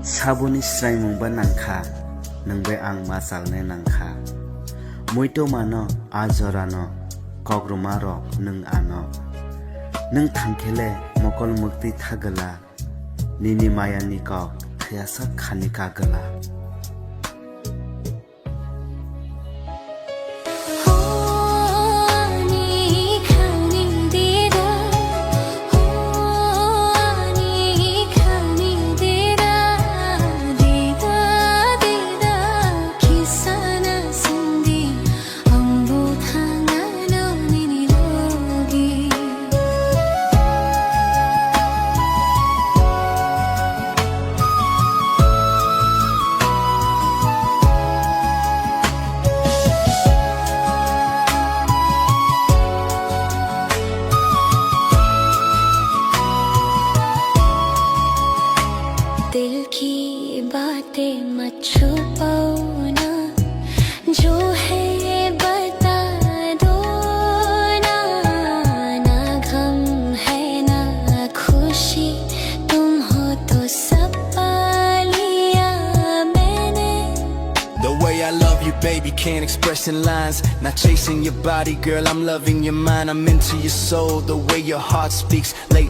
Sabuni srai mungba nangkha nangbe ang masalne nangkha Muito mano ajorano kogruma rok nang ano Nang thangkhele mokol mukti thagala Nini maya nikok thayasa khanika gala दिल की बातें मत छुपाओ ना जो है बता दो ना ना गम है ना खुशी तुम हो तो सब पा लिया मैंने The way I love you, baby, can't express in lines. Not chasing your body, girl, I'm loving your mind. I'm into your soul, the way your heart speaks. Late